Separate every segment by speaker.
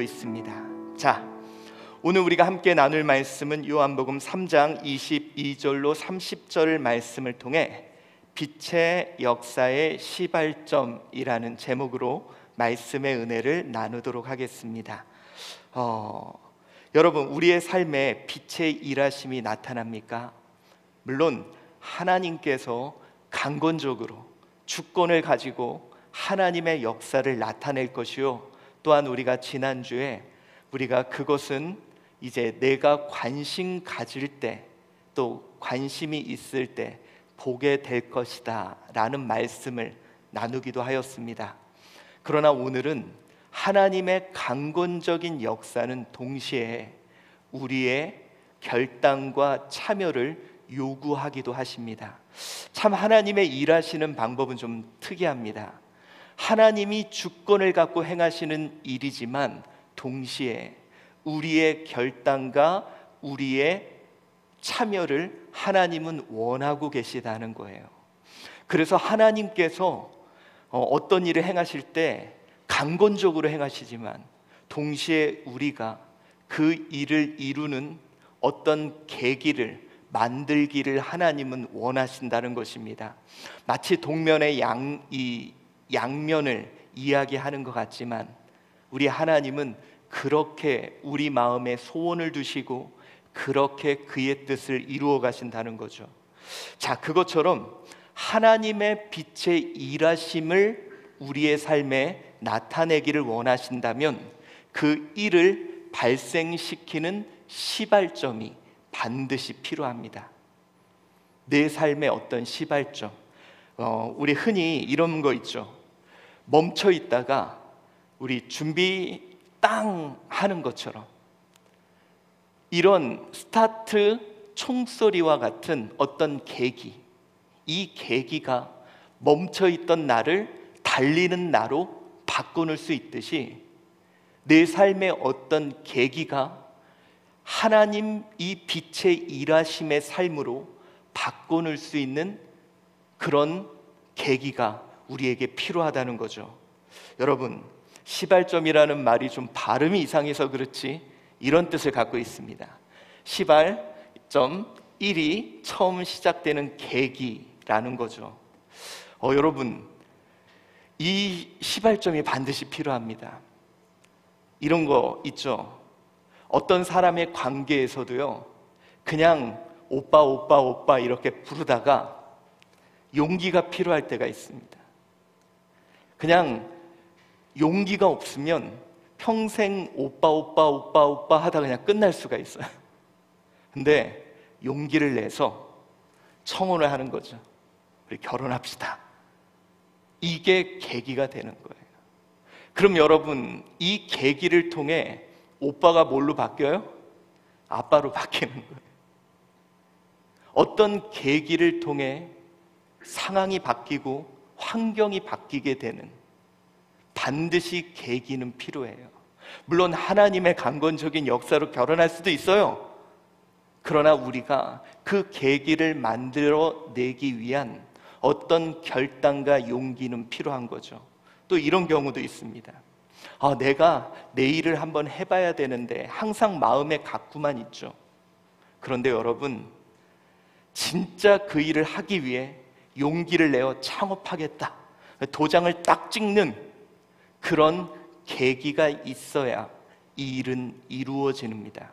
Speaker 1: 있습니다. 자, 오늘 우리가 함께 나눌 말씀은 요한복음 3장 22절로 30절 말씀을 통해 빛의 역사의 시발점이라는 제목으로 말씀의 은혜를 나누도록 하겠습니다. 여러분, 우리의 삶에 빛의 일하심이 나타납니까? 물론 하나님께서 강권적으로 주권을 가지고 하나님의 역사를 나타낼 것이요, 또한 우리가 지난주에 그것은 이제 내가 관심 가질 때, 또 관심이 있을 때 보게 될 것이다 라는 말씀을 나누기도 하였습니다. 그러나 오늘은 하나님의 강권적인 역사는 동시에 우리의 결단과 참여를 요구하기도 하십니다. 참 하나님의 일하시는 방법은 좀 특이합니다. 하나님이 주권을 갖고 행하시는 일이지만 동시에 우리의 결단과 우리의 참여를 하나님은 원하고 계시다는 거예요. 그래서 하나님께서 어떤 일을 행하실 때 강권적으로 행하시지만 동시에 우리가 그 일을 이루는 어떤 계기를 만들기를 하나님은 원하신다는 것입니다. 마치 동면의 양면을 이야기하는 것 같지만 우리 하나님은 그렇게 우리 마음에 소원을 두시고 그렇게 그의 뜻을 이루어 가신다는 거죠. 자, 그것처럼 하나님의 빛의 일하심을 우리의 삶에 나타내기를 원하신다면 그 일을 발생시키는 시발점이 반드시 필요합니다. 내 삶의 어떤 시발점, 우리 흔히 이런 거 있죠. 멈춰 있다가 우리 준비 땅 하는 것처럼 이런 스타트 총소리와 같은 어떤 계기, 이 계기가 멈춰있던 나를 달리는 나로 바꿔놓을 수 있듯이 내 삶의 어떤 계기가 하나님 이 빛의 일하심의 삶으로 바꿔놓을 수 있는 그런 계기가 우리에게 필요하다는 거죠. 여러분, 시발점이라는 말이 좀 발음이 이상해서 그렇지 이런 뜻을 갖고 있습니다. 시발점, 일이 처음 시작되는 계기라는 거죠. 여러분, 이 시발점이 반드시 필요합니다. 이런 거 있죠. 어떤 사람의 관계에서도요, 그냥 오빠 오빠 오빠 이렇게 부르다가 용기가 필요할 때가 있습니다. 그냥 용기가 없으면 평생 오빠 오빠 오빠 오빠 하다 그냥 끝날 수가 있어요. 근데 용기를 내서 청혼을 하는 거죠. 우리 결혼합시다. 이게 계기가 되는 거예요. 그럼 여러분, 이 계기를 통해 오빠가 뭘로 바뀌어요? 아빠로 바뀌는 거예요. 어떤 계기를 통해 상황이 바뀌고 환경이 바뀌게 되는 반드시 계기는 필요해요. 물론 하나님의 강권적인 역사로 결혼할 수도 있어요. 그러나 우리가 그 계기를 만들어내기 위한 어떤 결단과 용기는 필요한 거죠. 또 이런 경우도 있습니다. 내가 내 일을 한번 해봐야 되는데 항상 마음에 갖고만 있죠. 그런데 여러분, 진짜 그 일을 하기 위해 용기를 내어 창업하겠다, 도장을 딱 찍는 그런 계기가 있어야 이 일은 이루어집니다.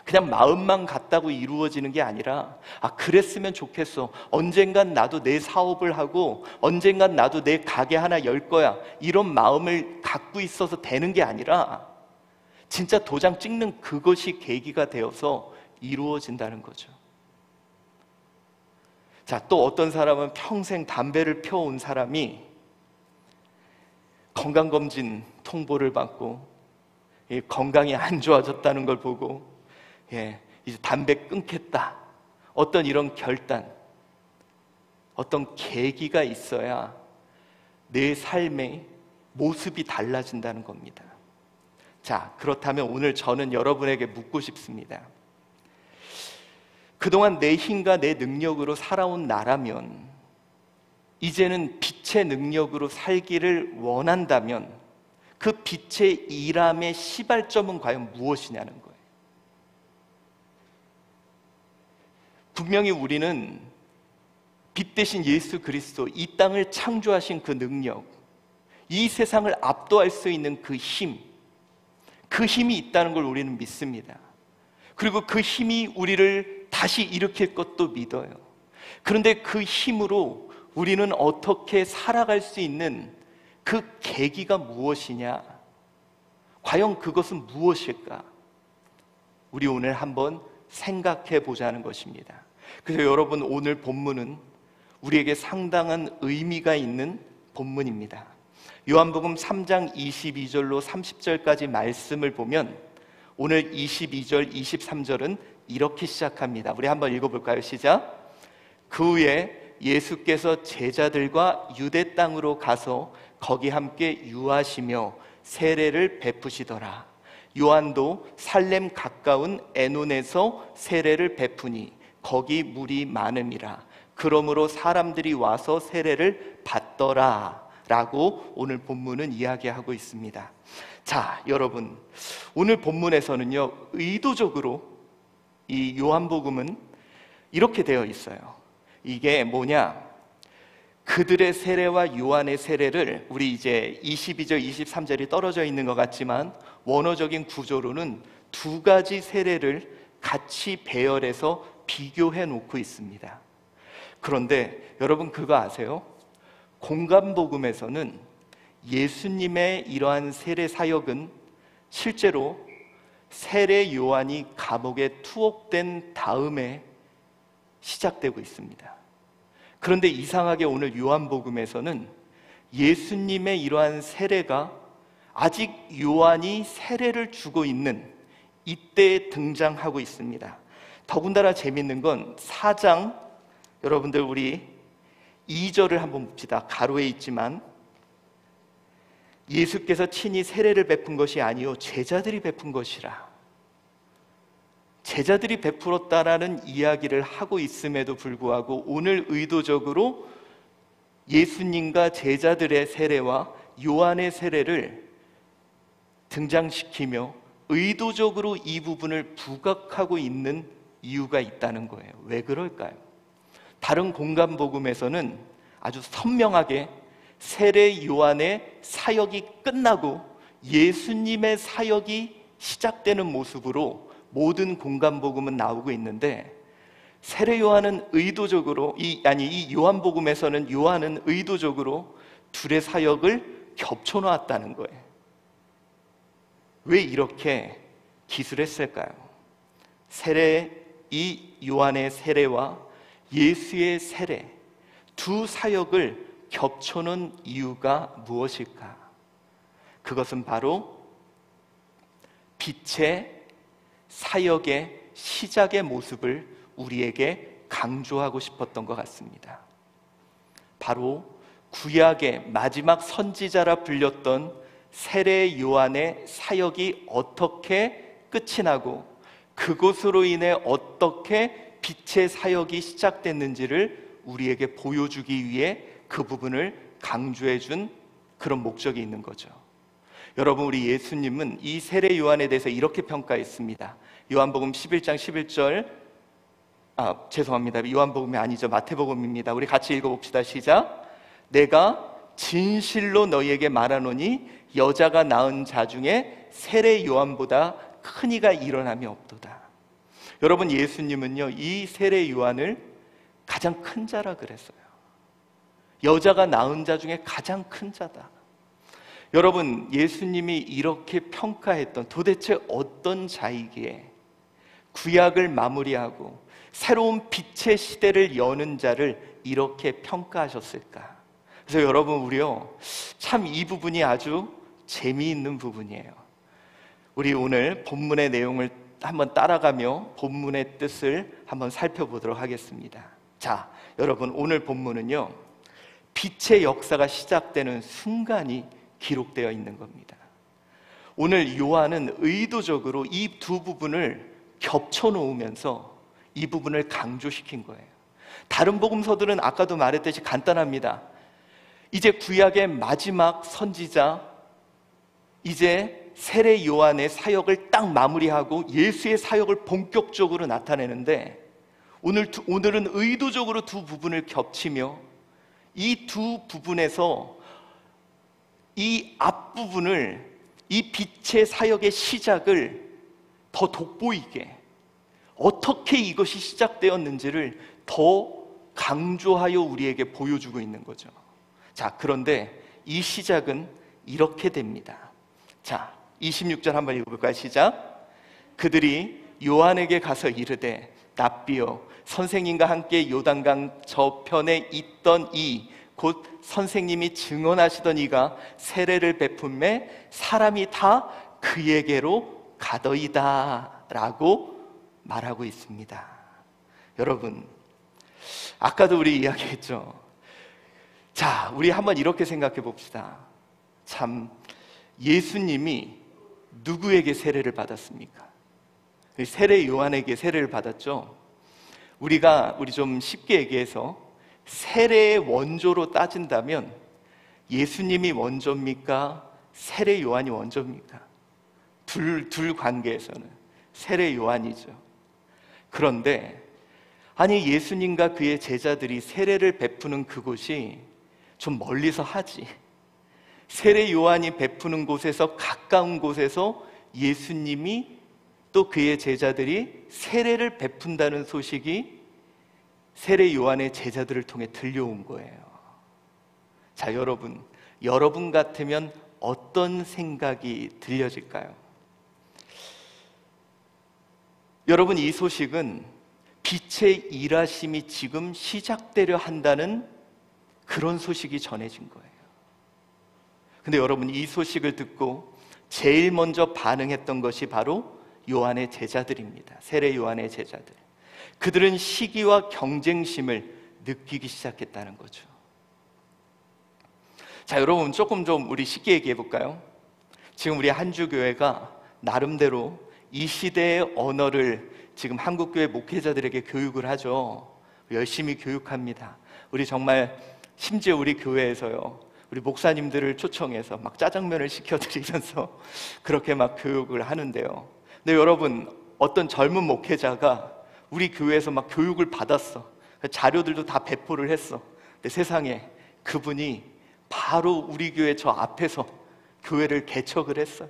Speaker 1: 그냥 마음만 같다고 이루어지는 게 아니라 그랬으면 좋겠어, 언젠간 나도 내 사업을 하고 언젠간 나도 내 가게 하나 열 거야, 이런 마음을 갖고 있어서 되는 게 아니라 진짜 도장 찍는 그것이 계기가 되어서 이루어진다는 거죠. 자, 또 어떤 사람은 평생 담배를 펴온 사람이 건강검진 통보를 받고 건강이 안 좋아졌다는 걸 보고 이제 담배 끊겠다, 어떤 이런 결단, 어떤 계기가 있어야 내 삶의 모습이 달라진다는 겁니다. 자, 그렇다면 오늘 저는 여러분에게 묻고 싶습니다. 그동안 내 힘과 내 능력으로 살아온 나라면 이제는 빛의 능력으로 살기를 원한다면 그 빛의 일함의 시발점은 과연 무엇이냐는 거예요. 분명히 우리는 빛 대신 예수 그리스도, 이 땅을 창조하신 그 능력, 이 세상을 압도할 수 있는 그 힘이 있다는 걸 우리는 믿습니다. 그리고 그 힘이 우리를 다시 일으킬 것도 믿어요. 그런데 그 힘으로 우리는 어떻게 살아갈 수 있는 그 계기가 무엇이냐? 과연 그것은 무엇일까? 우리 오늘 한번 생각해 보자는 것입니다. 그래서 여러분, 오늘 본문은 우리에게 상당한 의미가 있는 본문입니다. 요한복음 3장 22절로 30절까지 말씀을 보면 오늘 22절, 23절은 이렇게 시작합니다. 우리 한번 읽어볼까요? 시작. 그 후에 예수께서 제자들과 유대 땅으로 가서 거기 함께 유하시며 세례를 베푸시더라. 요한도 살렘 가까운 에논에서 세례를 베푸니 거기 물이 많음이라. 그러므로 사람들이 와서 세례를 받더라 라고 오늘 본문은 이야기하고 있습니다. 자, 여러분, 오늘 본문에서는요, 의도적으로 이 요한복음은 이렇게 되어 있어요. 이게 뭐냐? 그들의 세례와 요한의 세례를, 우리 이제 22절, 23절이 떨어져 있는 것 같지만 원어적인 구조로는 두 가지 세례를 같이 배열해서 비교해 놓고 있습니다. 그런데 여러분, 그거 아세요? 공간복음에서는 예수님의 이러한 세례 사역은 실제로 세례 요한이 감옥에 투옥된 다음에 시작되고 있습니다. 그런데 이상하게 오늘 요한복음에서는 예수님의 이러한 세례가 아직 요한이 세례를 주고 있는 이때에 등장하고 있습니다. 더군다나 재밌는 건 4장, 여러분들 우리 2절을 한번 봅시다. 가로에 있지만 예수께서 친히 세례를 베푼 것이 아니요 제자들이 베푼 것이라. 제자들이 베풀었다라는 이야기를 하고 있음에도 불구하고 오늘 의도적으로 예수님과 제자들의 세례와 요한의 세례를 등장시키며 의도적으로 이 부분을 부각하고 있는 이유가 있다는 거예요. 왜 그럴까요? 다른 공간복음에서는 아주 선명하게 세례 요한의 사역이 끝나고 예수님의 사역이 시작되는 모습으로 모든 공간복음은 나오고 있는데, 세례 요한은 의도적으로 이 요한복음에서는 요한은 의도적으로 둘의 사역을 겹쳐 놓았다는 거예요. 왜 이렇게 기술했을까요? 이 요한의 세례와 예수의 세례, 두 사역을 겹쳐놓은 이유가 무엇일까? 그것은 바로 빛의 사역의 시작의 모습을 우리에게 강조하고 싶었던 것 같습니다. 바로 구약의 마지막 선지자라 불렸던 세례 요한의 사역이 어떻게 끝이 나고 그것으로 인해 어떻게 빛의 사역이 시작됐는지를 우리에게 보여주기 위해 그 부분을 강조해 준 그런 목적이 있는 거죠. 여러분, 우리 예수님은 이 세례 요한에 대해서 이렇게 평가했습니다. 요한복음 11장 11절, 죄송합니다. 요한복음이 아니죠. 마태복음입니다. 우리 같이 읽어봅시다. 시작. 내가 진실로 너희에게 말하노니 여자가 낳은 자 중에 세례 요한보다 큰 이가 일어남이 없도다. 여러분, 예수님은요, 이 세례 요한을 가장 큰 자라 그랬어요. 여자가 낳은 자 중에 가장 큰 자다. 여러분, 예수님이 이렇게 평가했던 도대체 어떤 자이기에 구약을 마무리하고 새로운 빛의 시대를 여는 자를 이렇게 평가하셨을까? 그래서 여러분, 우리요, 참 이 부분이 아주 재미있는 부분이에요. 우리 오늘 본문의 내용을 한번 따라가며 본문의 뜻을 한번 살펴보도록 하겠습니다. 자, 여러분, 오늘 본문은요, 빛의 역사가 시작되는 순간이 기록되어 있는 겁니다. 오늘 요한은 의도적으로 이 두 부분을 겹쳐 놓으면서 이 부분을 강조시킨 거예요. 다른 복음서들은 아까도 말했듯이 간단합니다. 이제 구약의 마지막 선지자 이제 세례 요한의 사역을 딱 마무리하고 예수의 사역을 본격적으로 나타내는데, 오늘은 의도적으로 두 부분을 겹치며 이 두 부분에서 이 앞부분을, 이 빛의 사역의 시작을 더 돋보이게, 어떻게 이것이 시작되었는지를 더 강조하여 우리에게 보여주고 있는 거죠. 자, 그런데 이 시작은 이렇게 됩니다. 자, 26절 한번 읽어볼까요? 시작. 그들이 요한에게 가서 이르되, 납비여, 선생님과 함께 요단강 저편에 있던 곧 선생님이 증언하시던 이가 세례를 베품매 사람이 다 그에게로 가더이다 라고 말하고 있습니다. 여러분, 아까도 우리 이야기했죠. 자, 우리 한번 이렇게 생각해 봅시다. 참, 예수님이 누구에게 세례를 받았습니까? 세례 요한에게 세례를 받았죠. 우리 좀 쉽게 얘기해서 세례의 원조로 따진다면 예수님이 원조입니까? 세례 요한이 원조입니까? 둘 관계에서는 세례 요한이죠. 그런데 아니, 예수님과 그의 제자들이 세례를 베푸는 그곳이 좀 멀리서 하지, 세례 요한이 베푸는 곳에서, 가까운 곳에서 예수님이 또 그의 제자들이 세례를 베푼다는 소식이 세례 요한의 제자들을 통해 들려온 거예요. 자, 여러분 같으면 어떤 생각이 들려질까요? 여러분, 이 소식은 빛의 일하심이 지금 시작되려 한다는 그런 소식이 전해진 거예요. 근데 여러분, 이 소식을 듣고 제일 먼저 반응했던 것이 바로 요한의 제자들입니다. 세례 요한의 제자들. 그들은 시기와 경쟁심을 느끼기 시작했다는 거죠. 자, 여러분, 조금 좀 우리 쉽게 얘기해 볼까요? 지금 우리 한주교회가 나름대로 이 시대의 언어를 지금 한국교회 목회자들에게 교육을 하죠. 열심히 교육합니다. 우리 정말 심지어 우리 교회에서요, 우리 목사님들을 초청해서 막 짜장면을 시켜드리면서 그렇게 막 교육을 하는데요. 근데 여러분, 어떤 젊은 목회자가 우리 교회에서 막 교육을 받았어. 자료들도 다 배포를 했어. 근데 세상에 그분이 바로 우리 교회 저 앞에서 교회를 개척을 했어요.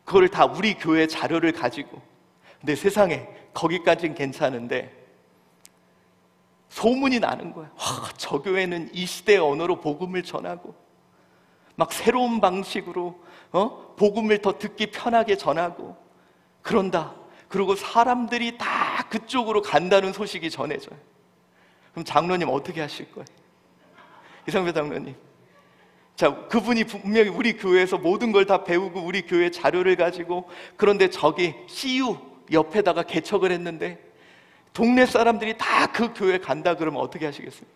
Speaker 1: 그걸 다 우리 교회 자료를 가지고. 근데 세상에 거기까지는 괜찮은데 소문이 나는 거야. 와, 저 교회는 이 시대의 언어로 복음을 전하고 막 새로운 방식으로 복음을 더 듣기 편하게 전하고 그런다. 그리고 사람들이 다 그쪽으로 간다는 소식이 전해져요. 그럼 장로님 어떻게 하실 거예요? 이성배 장로님. 자, 그분이 분명히 우리 교회에서 모든 걸 다 배우고 우리 교회 자료를 가지고, 그런데 저기 CU 옆에다가 개척을 했는데 동네 사람들이 다 그 교회 간다 그러면 어떻게 하시겠습니까?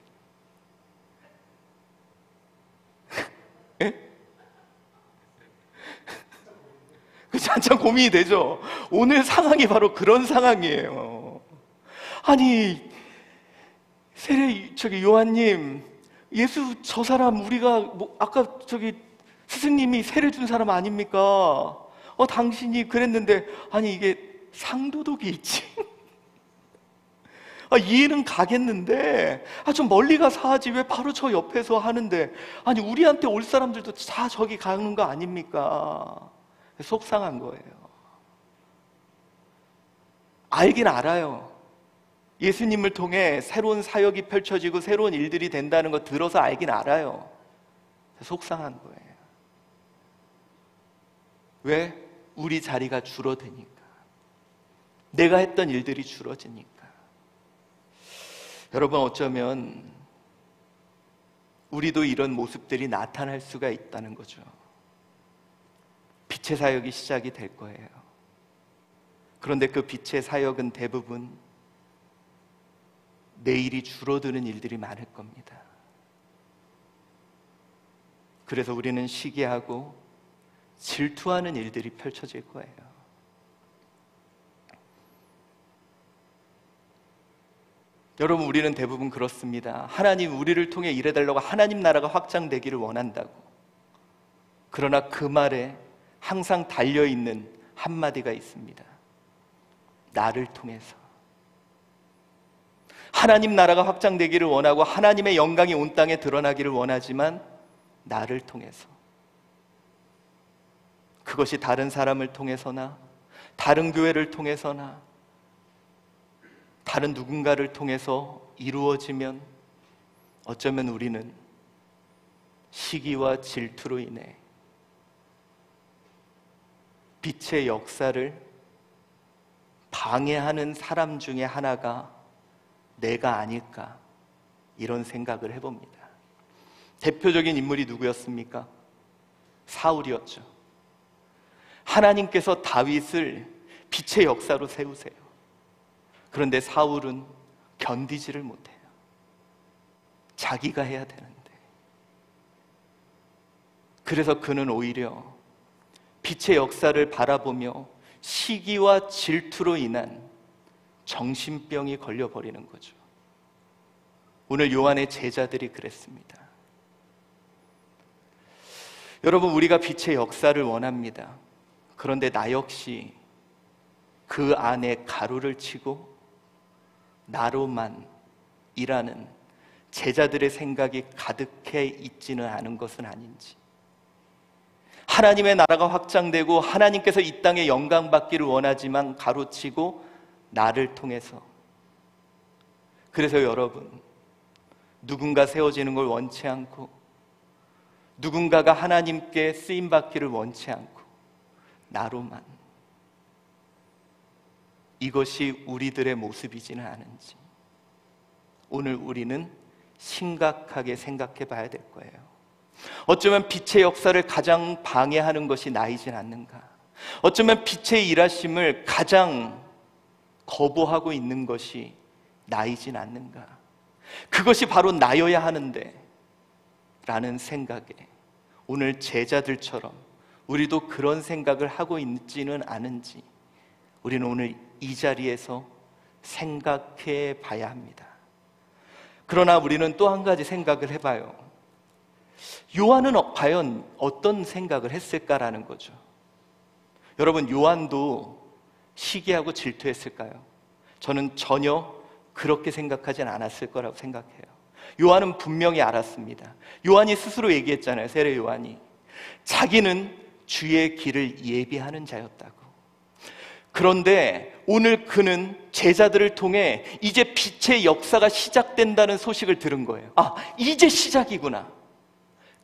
Speaker 1: 예? 한참 고민이 되죠. 오늘 상황이 바로 그런 상황이에요. 아니, 요한님, 예수 저 사람 우리가 아까 스승님이 세례 준 사람 아닙니까? 당신이 그랬는데, 아니 이게 상도덕이 있지. 이해는 가겠는데 좀 멀리 가서 하지 왜 바로 저 옆에서 하는데, 아니 우리한테 올 사람들도 다 저기 가는 거 아닙니까? 속상한 거예요. 알긴 알아요. 예수님을 통해 새로운 사역이 펼쳐지고 새로운 일들이 된다는 거 들어서 알긴 알아요. 속상한 거예요. 왜? 우리 자리가 줄어드니까. 내가 했던 일들이 줄어지니까. 여러분, 어쩌면 우리도 이런 모습들이 나타날 수가 있다는 거죠. 빛의 사역이 시작이 될 거예요. 그런데 그 빛의 사역은 대부분 내일이 줄어드는 일들이 많을 겁니다. 그래서 우리는 시기하고 질투하는 일들이 펼쳐질 거예요. 여러분, 우리는 대부분 그렇습니다. 하나님 우리를 통해 일해달라고, 하나님 나라가 확장되기를 원한다고. 그러나 그 말에 항상 달려있는 한마디가 있습니다. 나를 통해서. 하나님 나라가 확장되기를 원하고 하나님의 영광이 온 땅에 드러나기를 원하지만 나를 통해서. 그것이 다른 사람을 통해서나 다른 교회를 통해서나 다른 누군가를 통해서 이루어지면 어쩌면 우리는 시기와 질투로 인해 빛의 역사를 방해하는 사람 중에 하나가 내가 아닐까, 이런 생각을 해봅니다. 대표적인 인물이 누구였습니까? 사울이었죠. 하나님께서 다윗을 빛의 역사로 세우세요. 그런데 사울은 견디지를 못해요. 자기가 해야 되는데. 그래서 그는 오히려 빛의 역사를 바라보며 시기와 질투로 인한 정신병이 걸려버리는 거죠. 오늘 요한의 제자들이 그랬습니다. 여러분, 우리가 빛의 역사를 원합니다. 그런데 나 역시 그 안에 가루를 치고 나로만 일하는 제자들의 생각이 가득해 있지는 않은 것은 아닌지, 하나님의 나라가 확장되고 하나님께서 이 땅에 영광 받기를 원하지만 가로치고 나를 통해서. 그래서 여러분, 누군가 세워지는 걸 원치 않고 누군가가 하나님께 쓰임받기를 원치 않고 나로만, 이것이 우리들의 모습이지는 않은지 오늘 우리는 심각하게 생각해 봐야 될 거예요. 어쩌면 빛의 역사를 가장 방해하는 것이 나이진 않는가? 어쩌면 빛의 일하심을 가장 거부하고 있는 것이 나이진 않는가? 그것이 바로 나여야 하는데 라는 생각에 오늘 제자들처럼 우리도 그런 생각을 하고 있지는 않은지 우리는 오늘 이 자리에서 생각해 봐야 합니다. 그러나 우리는 또 한 가지 생각을 해봐요. 요한은 과연 어떤 생각을 했을까라는 거죠. 여러분, 요한도 시기하고 질투했을까요? 저는 전혀 그렇게 생각하진 않았을 거라고 생각해요. 요한은 분명히 알았습니다. 요한이 스스로 얘기했잖아요. 세례 요한이 자기는 주의 길을 예비하는 자였다고. 그런데 오늘 그는 제자들을 통해 이제 빛의 역사가 시작된다는 소식을 들은 거예요. 아, 이제 시작이구나.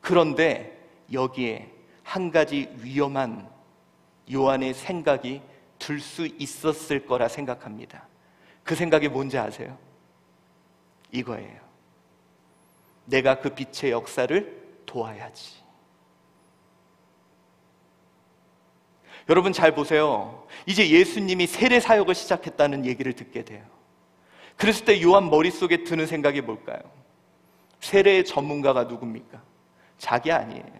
Speaker 1: 그런데 여기에 한 가지 위험한 요한의 생각이 들 수 있었을 거라 생각합니다. 그 생각이 뭔지 아세요? 이거예요. 내가 그 빛의 역사를 도와야지. 여러분 잘 보세요. 이제 예수님이 세례 사역을 시작했다는 얘기를 듣게 돼요. 그랬을 때 요한 머릿속에 드는 생각이 뭘까요? 세례의 전문가가 누굽니까? 자기 아니에요.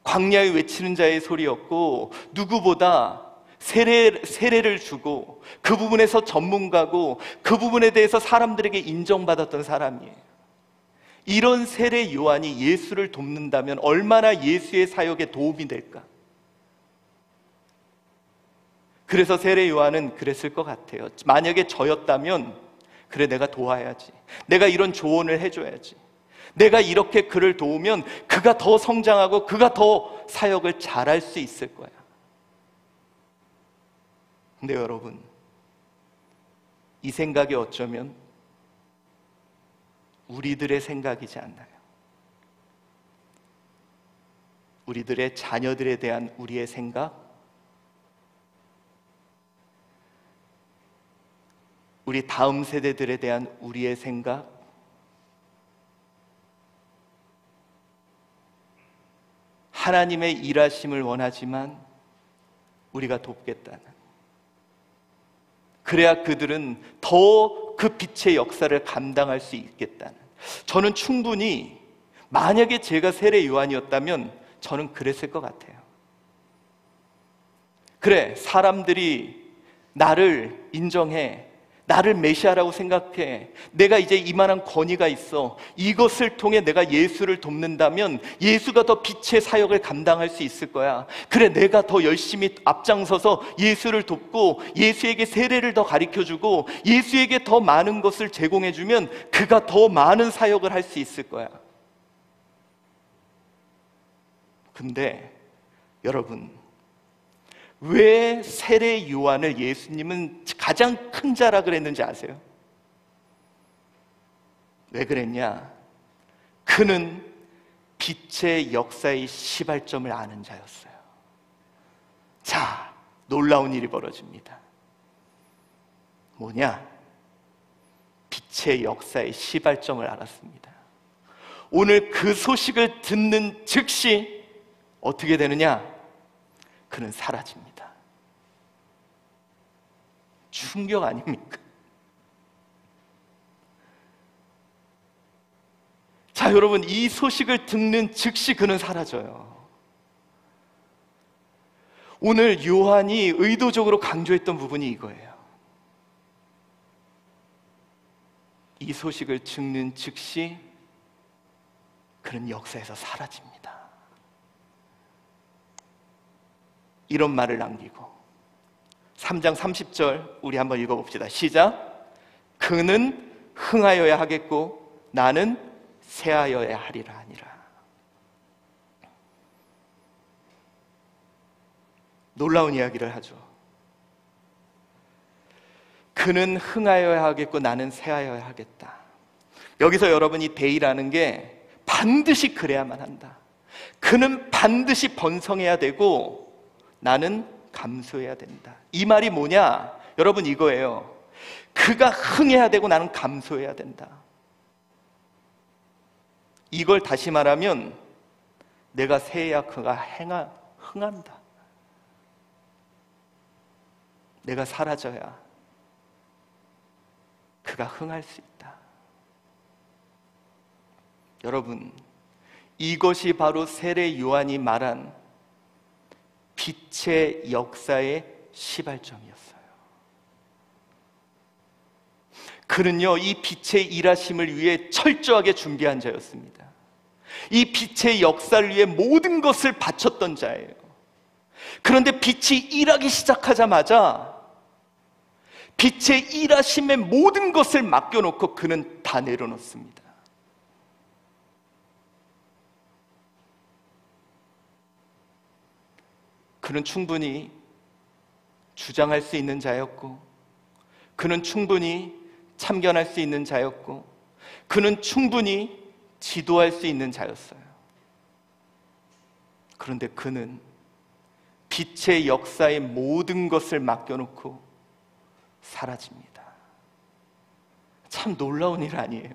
Speaker 1: 광야에 외치는 자의 소리였고 누구보다 세례를 주고 그 부분에서 전문가고 그 부분에 대해서 사람들에게 인정받았던 사람이에요. 이런 세례 요한이 예수를 돕는다면 얼마나 예수의 사역에 도움이 될까? 그래서 세례 요한은 그랬을 것 같아요. 만약에 저였다면 그래, 내가 도와야지. 내가 이런 조언을 해줘야지. 내가 이렇게 그를 도우면 그가 더 성장하고 그가 더 사역을 잘할 수 있을 거야. 근데 여러분, 이 생각이 어쩌면 우리들의 생각이지 않나요? 우리들의 자녀들에 대한 우리의 생각, 우리 다음 세대들에 대한 우리의 생각, 하나님의 일하심을 원하지만 우리가 돕겠다는, 그래야 그들은 더 그 빛의 역사를 감당할 수 있겠다는. 저는 충분히 만약에 제가 세례 요한이었다면 저는 그랬을 것 같아요. 그래, 사람들이 나를 인정해, 나를 메시아라고 생각해. 내가 이제 이만한 권위가 있어. 이것을 통해 내가 예수를 돕는다면 예수가 더 빛의 사역을 감당할 수 있을 거야. 그래, 내가 더 열심히 앞장서서 예수를 돕고 예수에게 세례를 더 가르쳐주고 예수에게 더 많은 것을 제공해주면 그가 더 많은 사역을 할 수 있을 거야. 근데 여러분, 왜 세례 요한을 예수님은 가장 큰 자라 그랬는지 아세요? 왜 그랬냐? 그는 빛의 역사의 시발점을 아는 자였어요. 자, 놀라운 일이 벌어집니다. 뭐냐? 빛의 역사의 시발점을 알았습니다. 오늘 그 소식을 듣는 즉시 어떻게 되느냐? 그는 사라집니다. 충격 아닙니까? 자, 여러분, 이 소식을 듣는 즉시 그는 사라져요. 오늘 요한이 의도적으로 강조했던 부분이 이거예요. 이 소식을 듣는 즉시 그는 역사에서 사라집니다. 이런 말을 남기고 3장 30절 우리 한번 읽어봅시다. 시작. 그는 흥하여야 하겠고 나는 쇠하여야 하리라 하니라. 놀라운 이야기를 하죠. 그는 흥하여야 하겠고 나는 쇠하여야 하겠다. 여기서 여러분이 대의라는 게 반드시 그래야만 한다. 그는 반드시 번성해야 되고 나는 감소해야 된다. 이 말이 뭐냐? 여러분, 이거예요. 그가 흥해야 되고 나는 감소해야 된다. 이걸 다시 말하면 내가 쇠해야 그가 흥한다. 내가 사라져야 그가 흥할 수 있다. 여러분, 이것이 바로 세례 요한이 말한 빛의 역사의 시발점이었어요. 그는요, 이 빛의 일하심을 위해 철저하게 준비한 자였습니다. 이 빛의 역사를 위해 모든 것을 바쳤던 자예요. 그런데 빛이 일하기 시작하자마자 빛의 일하심의 모든 것을 맡겨놓고 그는 다 내려놓습니다. 그는 충분히 주장할 수 있는 자였고, 그는 충분히 참견할 수 있는 자였고, 그는 충분히 지도할 수 있는 자였어요. 그런데 그는 빛의 역사의 모든 것을 맡겨놓고 사라집니다. 참 놀라운 일 아니에요?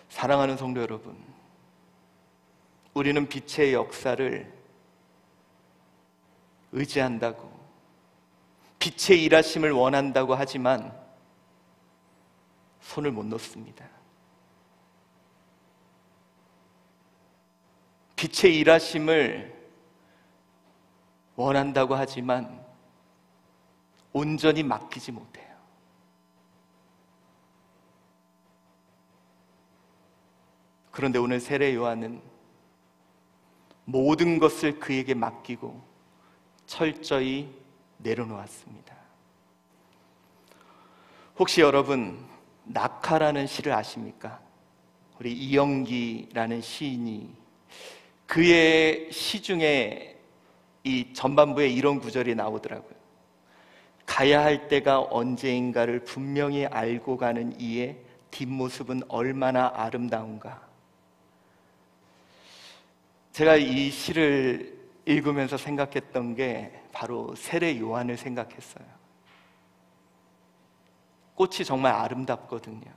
Speaker 1: 사랑하는 성도 여러분, 우리는 빛의 역사를 의지한다고, 빛의 일하심을 원한다고 하지만 손을 못 놓습니다. 빛의 일하심을 원한다고 하지만 온전히 맡기지 못해요. 그런데 오늘 세례 요한은 모든 것을 그에게 맡기고 철저히 내려놓았습니다. 혹시 여러분 낙하라는 시를 아십니까? 우리 이영기라는 시인이 그의 시 중에 이 전반부에 이런 구절이 나오더라고요. 가야 할 때가 언제인가를 분명히 알고 가는 이의 뒷모습은 얼마나 아름다운가. 제가 이 시를 읽으면서 생각했던 게 바로 세례 요한을 생각했어요. 꽃이 정말 아름답거든요.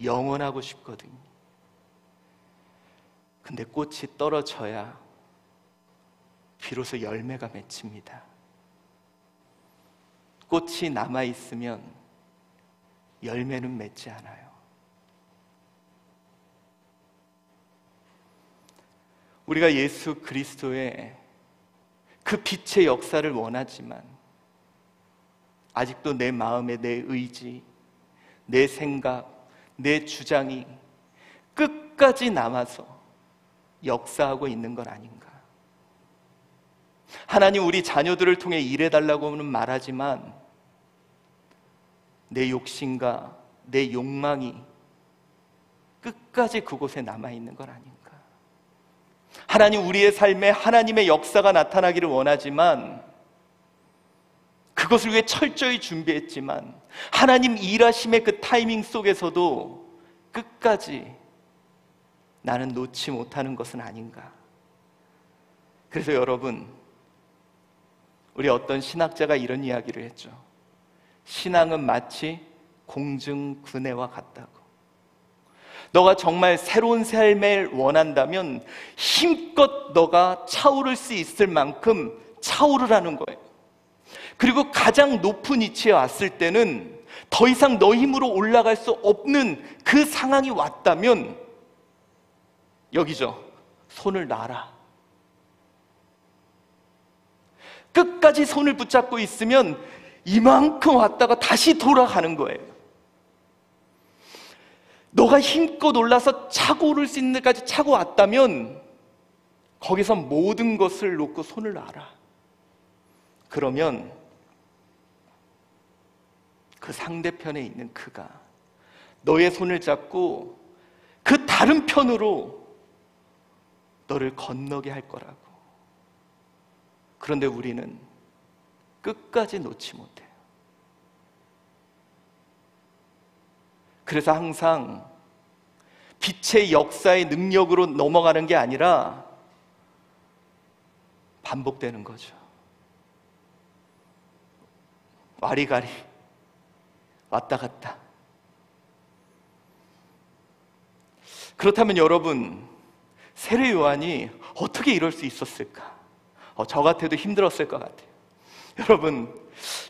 Speaker 1: 영원하고 싶거든요. 근데 꽃이 떨어져야 비로소 열매가 맺힙니다. 꽃이 남아있으면 열매는 맺지 않아요. 우리가 예수 그리스도의 그 빛의 역사를 원하지만 아직도 내 마음에 내 의지, 내 생각, 내 주장이 끝까지 남아서 역사하고 있는 건 아닌가? 하나님, 우리 자녀들을 통해 일해달라고는 말하지만 내 욕심과 내 욕망이 끝까지 그곳에 남아있는 건 아닌가? 하나님, 우리의 삶에 하나님의 역사가 나타나기를 원하지만, 그것을 위해 철저히 준비했지만 하나님 일하심의 그 타이밍 속에서도 끝까지 나는 놓지 못하는 것은 아닌가? 그래서 여러분, 우리 어떤 신학자가 이런 이야기를 했죠. 신앙은 마치 공중근해와 같다고. 너가 정말 새로운 삶을 원한다면 힘껏 너가 차오를 수 있을 만큼 차오르라는 거예요. 그리고 가장 높은 위치에 왔을 때는 더 이상 너 힘으로 올라갈 수 없는 그 상황이 왔다면 여기죠. 손을 놔라. 끝까지 손을 붙잡고 있으면 이만큼 왔다가 다시 돌아가는 거예요. 너가 힘껏 올라서 차고 오를 수 있는 데까지 차고 왔다면 거기서 모든 것을 놓고 손을 놔라. 그러면 그 상대편에 있는 그가 너의 손을 잡고 그 다른 편으로 너를 건너게 할 거라고. 그런데 우리는 끝까지 놓지 못해요. 그래서 항상 빛의 역사의 능력으로 넘어가는 게 아니라 반복되는 거죠. 와리가리 왔다 갔다. 그렇다면 여러분, 세례 요한이 어떻게 이럴 수 있었을까? 저 같아도 힘들었을 것 같아요. 여러분,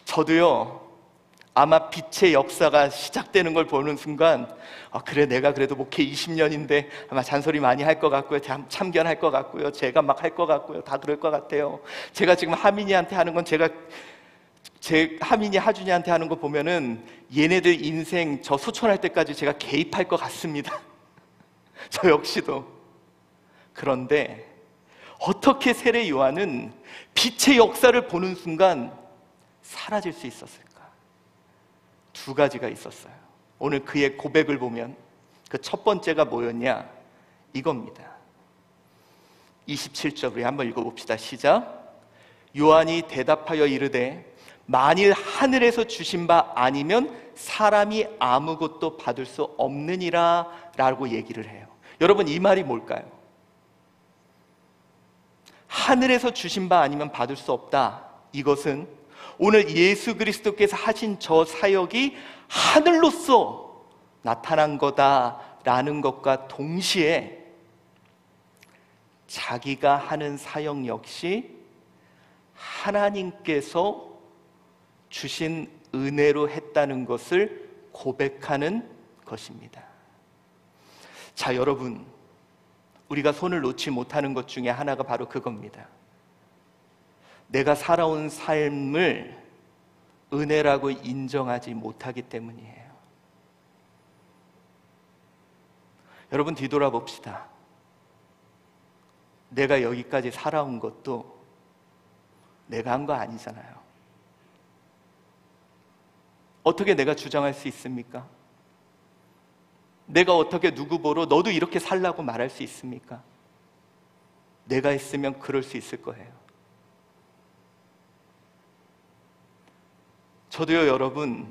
Speaker 1: 저도요, 아마 빛의 역사가 시작되는 걸 보는 순간 그래, 내가 그래도 목회 20년인데 아마 잔소리 많이 할 것 같고요, 참견할 것 같고요, 제가 막 할 것 같고요, 다 그럴 것 같아요. 제가 지금 하민이한테 하는 건 제 하민이 하준이한테 하는 거 보면은 얘네들 인생 저 소천할 때까지 제가 개입할 것 같습니다. 저 역시도. 그런데 어떻게 세례 요한은 빛의 역사를 보는 순간 사라질 수 있었을까? 두 가지가 있었어요. 오늘 그의 고백을 보면 그 첫 번째가 뭐였냐? 이겁니다. 27절 우리 한번 읽어봅시다. 시작. 요한이 대답하여 이르되 만일 하늘에서 주신 바 아니면 사람이 아무것도 받을 수 없느니라 라고 얘기를 해요. 여러분, 이 말이 뭘까요? 하늘에서 주신 바 아니면 받을 수 없다. 이것은 오늘 예수 그리스도께서 하신 저 사역이 하늘로서 나타난 거다라는 것과 동시에 자기가 하는 사역 역시 하나님께서 주신 은혜로 했다는 것을 고백하는 것입니다. 자, 여러분, 우리가 손을 놓지 못하는 것 중에 하나가 바로 그겁니다. 내가 살아온 삶을 은혜라고 인정하지 못하기 때문이에요. 여러분, 뒤돌아봅시다. 내가 여기까지 살아온 것도 내가 한 거 아니잖아요. 어떻게 내가 주장할 수 있습니까? 내가 어떻게 누구 보러 너도 이렇게 살라고 말할 수 있습니까? 내가 했으면 그럴 수 있을 거예요. 저도요, 여러분,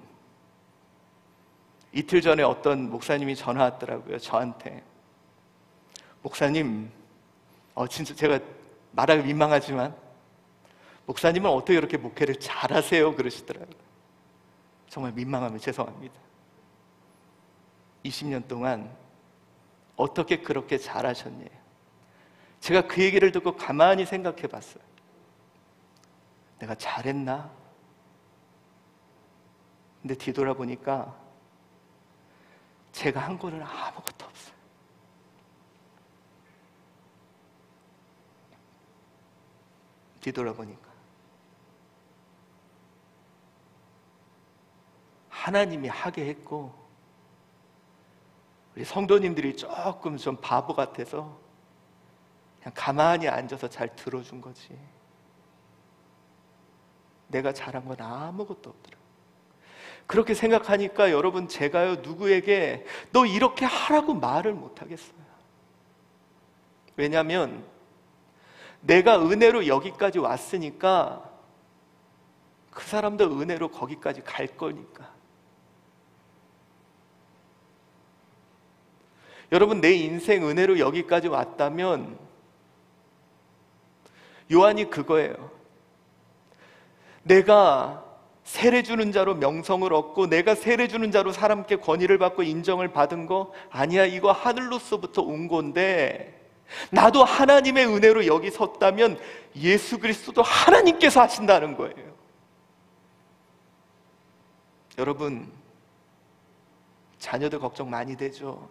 Speaker 1: 이틀 전에 어떤 목사님이 전화 왔더라고요, 저한테. 목사님, 진짜 제가 말하기 민망하지만 목사님은 어떻게 이렇게 목회를 잘하세요? 그러시더라고요. 정말 민망하면 죄송합니다. 20년 동안 어떻게 그렇게 잘하셨냐. 제가 그 얘기를 듣고 가만히 생각해 봤어요. 내가 잘했나? 근데 뒤돌아보니까 제가 한 거는 아무것도 없어요. 뒤돌아보니까 하나님이 하게 했고, 우리 성도님들이 조금 좀 바보 같아서 그냥 가만히 앉아서 잘 들어준 거지. 내가 잘한 건 아무것도 없더라고요. 그렇게 생각하니까 여러분, 제가요 누구에게 너 이렇게 하라고 말을 못 하겠어요. 왜냐하면 내가 은혜로 여기까지 왔으니까 그 사람도 은혜로 거기까지 갈 거니까. 여러분, 내 인생 은혜로 여기까지 왔다면 요한이 그거예요. 내가 세례 주는 자로 명성을 얻고 내가 세례 주는 자로 사람께 권위를 받고 인정을 받은 거 아니야. 이거 하늘로서부터 온 건데, 나도 하나님의 은혜로 여기 섰다면 예수 그리스도도 하나님께서 하신다는 거예요. 여러분, 자녀들 걱정 많이 되죠.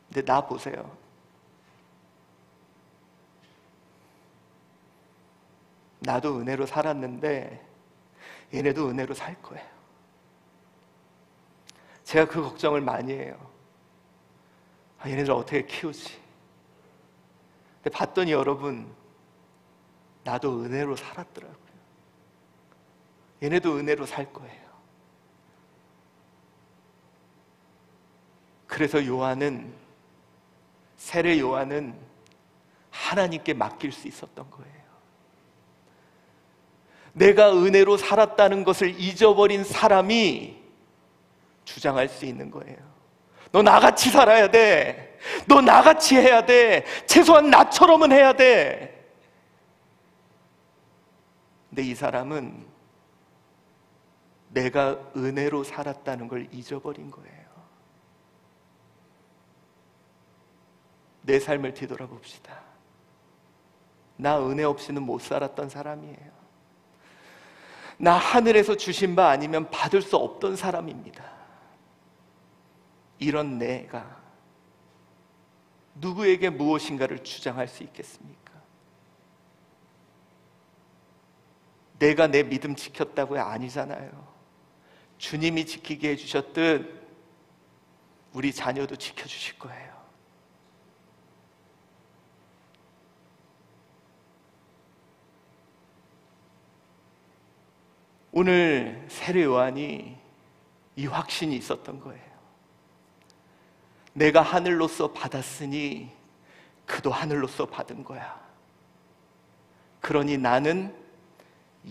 Speaker 1: 근데 나 보세요. 나도 은혜로 살았는데 얘네도 은혜로 살 거예요. 제가 그 걱정을 많이 해요. 얘네들 어떻게 키우지? 근데 봤더니 여러분, 나도 은혜로 살았더라고요. 얘네도 은혜로 살 거예요. 그래서 요한은, 세례 요한은 하나님께 맡길 수 있었던 거예요. 내가 은혜로 살았다는 것을 잊어버린 사람이 주장할 수 있는 거예요. 너 나같이 살아야 돼. 너 나같이 해야 돼. 최소한 나처럼은 해야 돼. 근데 이 사람은 내가 은혜로 살았다는 걸 잊어버린 거예요. 내 삶을 뒤돌아봅시다. 나 은혜 없이는 못 살았던 사람이에요. 나 하늘에서 주신 바 아니면 받을 수 없던 사람입니다. 이런 내가 누구에게 무엇인가를 주장할 수 있겠습니까? 내가 내 믿음 지켰다고요? 아니잖아요. 주님이 지키게 해주셨듯 우리 자녀도 지켜주실 거예요. 오늘 세례 요한이 이 확신이 있었던 거예요. 내가 하늘로서 받았으니 그도 하늘로서 받은 거야. 그러니 나는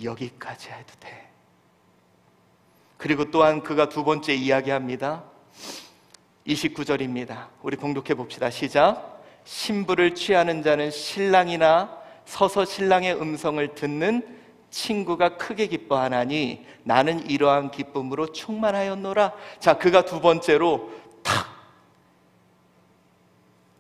Speaker 1: 여기까지 해도 돼. 그리고 또한 그가 두 번째 이야기합니다. 29절입니다. 우리 봉독해 봅시다. 시작. 신부를 취하는 자는 신랑이나 서서 신랑의 음성을 듣는 친구가 크게 기뻐하나니 나는 이러한 기쁨으로 충만하였노라. 자, 그가 두 번째로 탁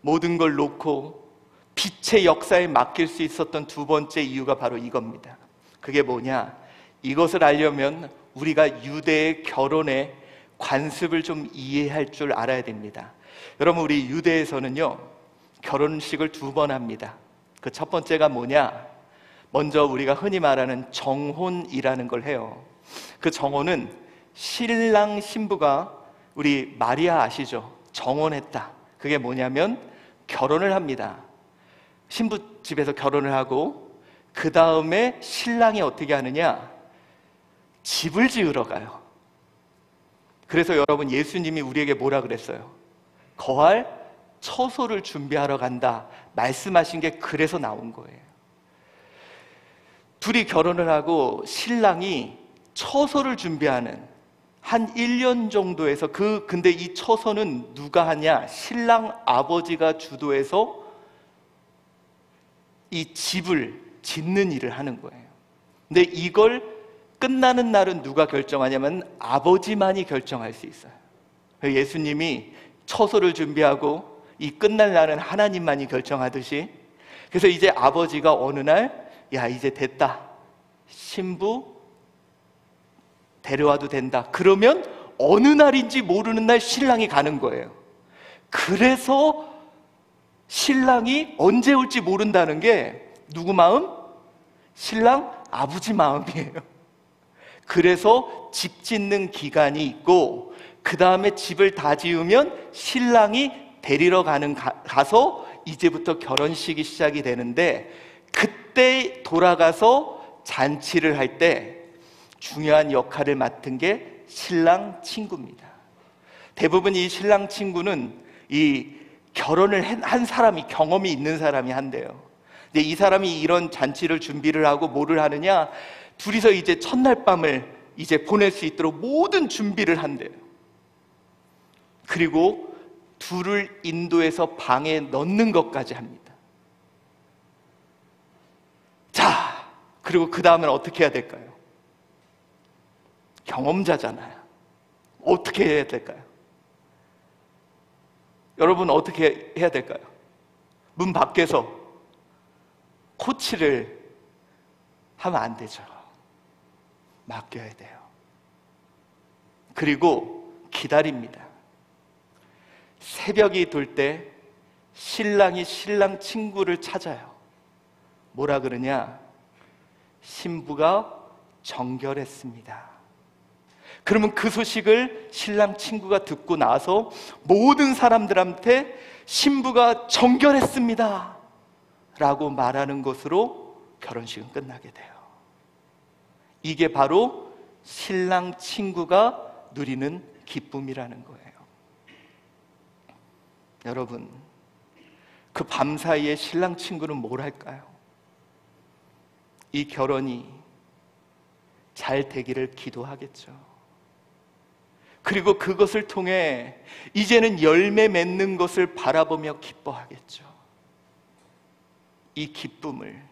Speaker 1: 모든 걸 놓고 빛의 역사에 맡길 수 있었던 두 번째 이유가 바로 이겁니다. 그게 뭐냐? 이것을 알려면 우리가 유대의 결혼의 관습을 좀 이해할 줄 알아야 됩니다. 여러분, 우리 유대에서는요 결혼식을 두 번 합니다. 그 첫 번째가 뭐냐? 먼저 우리가 흔히 말하는 정혼이라는 걸 해요. 그 정혼은 신랑 신부가, 우리 마리아 아시죠? 정혼했다. 그게 뭐냐면 결혼을 합니다. 신부 집에서 결혼을 하고 그 다음에 신랑이 어떻게 하느냐? 집을 지으러 가요. 그래서 여러분, 예수님이 우리에게 뭐라 그랬어요? 거할 처소를 준비하러 간다 말씀하신 게 그래서 나온 거예요. 둘이 결혼을 하고 신랑이 처소를 준비하는 한 1년 정도에서 근데 이 처소는 누가 하냐? 신랑 아버지가 주도해서 이 집을 짓는 일을 하는 거예요. 근데 이걸 끝나는 날은 누가 결정하냐면 아버지만이 결정할 수 있어요. 예수님이 처소를 준비하고 이 끝날 날은 하나님만이 결정하듯이, 그래서 이제 아버지가 어느 날 야, 이제 됐다. 신부 데려와도 된다. 그러면 어느 날인지 모르는 날 신랑이 가는 거예요. 그래서 신랑이 언제 올지 모른다는 게 누구 마음? 신랑 아버지 마음이에요. 그래서 집 짓는 기간이 있고, 그 다음에 집을 다 지으면 신랑이 데리러 가서 이제부터 결혼식이 시작이 되는데, 그때 돌아가서 잔치를 할 때 중요한 역할을 맡은 게 신랑 친구입니다. 대부분 이 신랑 친구는 이 결혼을 한 사람이, 경험이 있는 사람이 한대요. 근데 이 사람이 이런 잔치를 준비를 하고 뭐를 하느냐, 둘이서 이제 첫날 밤을 이제 보낼 수 있도록 모든 준비를 한대요. 그리고 둘을 인도해서 방에 넣는 것까지 합니다. 자, 그리고 그 다음엔 어떻게 해야 될까요? 경험자잖아요. 어떻게 해야 될까요? 여러분, 어떻게 해야 될까요? 문 밖에서 코치를 하면 안 되죠. 맡겨야 돼요. 그리고 기다립니다. 새벽이 돌 때 신랑이 신랑 친구를 찾아요. 뭐라 그러냐? 신부가 정결했습니다. 그러면 그 소식을 신랑 친구가 듣고 나서 모든 사람들한테 신부가 정결했습니다 라고 말하는 것으로 결혼식은 끝나게 돼요. 이게 바로 신랑 친구가 누리는 기쁨이라는 거예요. 여러분, 그 밤사이에 신랑 친구는 뭘 할까요? 이 결혼이 잘 되기를 기도하겠죠. 그리고 그것을 통해 이제는 열매 맺는 것을 바라보며 기뻐하겠죠. 이 기쁨을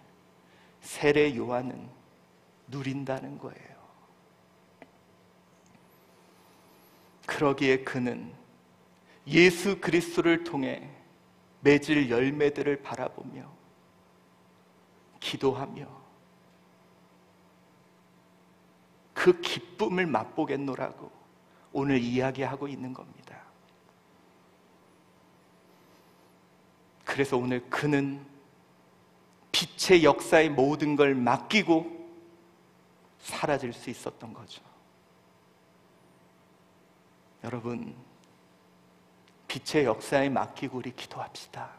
Speaker 1: 세례 요한은 누린다는 거예요. 그러기에 그는 예수 그리스도를 통해 맺을 열매들을 바라보며 기도하며 그 기쁨을 맛보겠노라고 오늘 이야기하고 있는 겁니다. 그래서 오늘 그는 빛의 역사의 모든 걸 맡기고 사라질 수 있었던 거죠. 여러분, 빛의 역사에 맡기고 우리 기도합시다.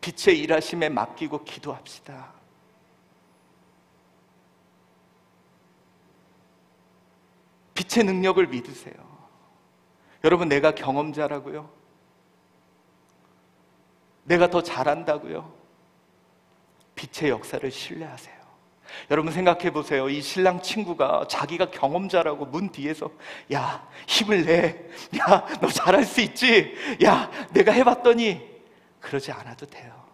Speaker 1: 빛의 일하심에 맡기고 기도합시다. 빛의 능력을 믿으세요. 여러분, 내가 경험자라고요? 내가 더 잘한다고요? 빛의 역사를 신뢰하세요. 여러분, 생각해 보세요. 이 신랑 친구가 자기가 경험자라고 문 뒤에서 야, 힘을 내. 야, 너 잘할 수 있지. 야, 내가 해봤더니 그러지 않아도 돼요.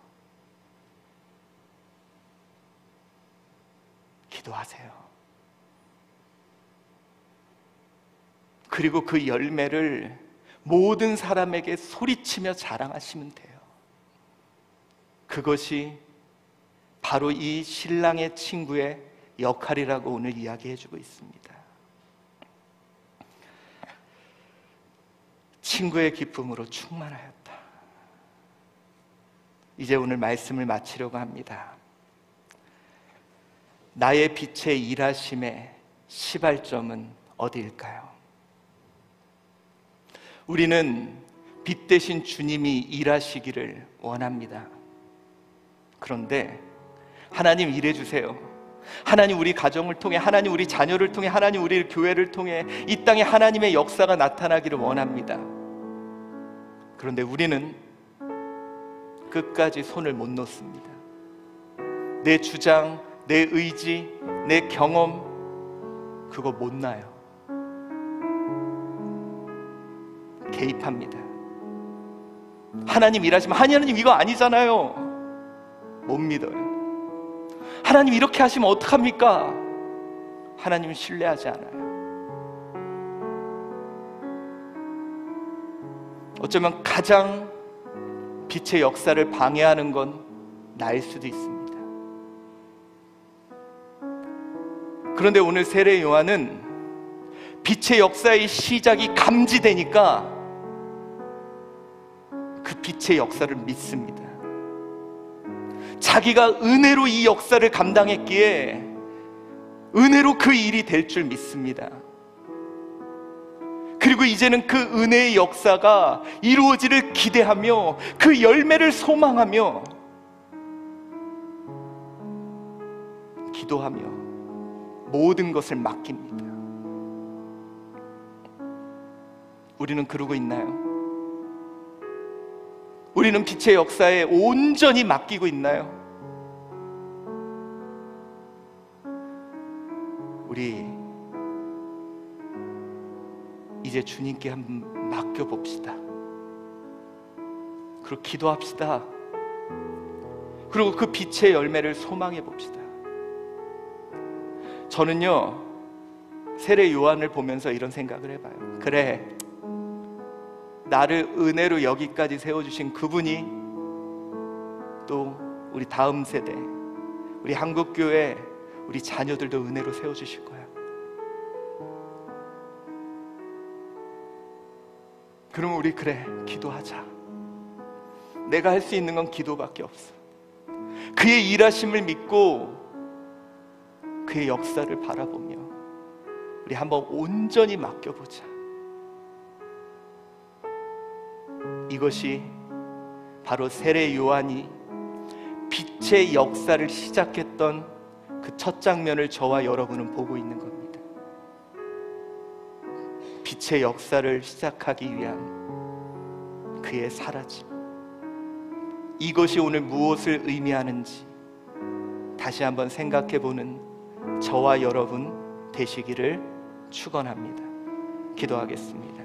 Speaker 1: 기도하세요. 그리고 그 열매를 모든 사람에게 소리치며 자랑하시면 돼요. 그것이 바로 이 신랑의 친구의 역할이라고 오늘 이야기해주고 있습니다. 친구의 기쁨으로 충만하였다. 이제 오늘 말씀을 마치려고 합니다. 나의 빛의 일하심의 시발점은 어디일까요? 우리는 빛 대신 주님이 일하시기를 원합니다. 그런데 하나님 일해주세요. 하나님 우리 가정을 통해, 하나님 우리 자녀를 통해, 하나님 우리 교회를 통해 이 땅에 하나님의 역사가 나타나기를 원합니다. 그런데 우리는 끝까지 손을 못 놓습니다. 내 주장, 내 의지, 내 경험, 그거 못 놔요. 개입합니다. 하나님 일하시면 하나님 이거 아니잖아요. 못 믿어요. 하나님 이렇게 하시면 어떡합니까? 하나님은 신뢰하지 않아요. 어쩌면 가장 빛의 역사를 방해하는 건 나일 수도 있습니다. 그런데 오늘 세례 요한은 빛의 역사의 시작이 감지되니까 그 빛의 역사를 믿습니다. 자기가 은혜로 이 역사를 감당했기에 은혜로 그 일이 될 줄 믿습니다. 그리고 이제는 그 은혜의 역사가 이루어지를 기대하며 그 열매를 소망하며 기도하며 모든 것을 맡깁니다. 우리는 그러고 있나요? 우리는 빛의 역사에 온전히 맡기고 있나요? 우리 이제 주님께 한번 맡겨봅시다. 그리고 기도합시다. 그리고 그 빛의 열매를 소망해 봅시다. 저는요, 세례 요한을 보면서 이런 생각을 해봐요. 그래, 나를 은혜로 여기까지 세워주신 그분이 또 우리 다음 세대, 우리 한국교회, 우리 자녀들도 은혜로 세워주실 거야. 그러면 우리 그래, 기도하자. 내가 할 수 있는 건 기도밖에 없어. 그의 일하심을 믿고 그의 역사를 바라보며 우리 한번 온전히 맡겨보자. 이것이 바로 세례 요한이 빛의 역사를 시작했던 그 첫 장면을 저와 여러분은 보고 있는 겁니다. 빛의 역사를 시작하기 위한 그의 사라짐, 이것이 오늘 무엇을 의미하는지 다시 한번 생각해보는 저와 여러분 되시기를 축원합니다. 기도하겠습니다.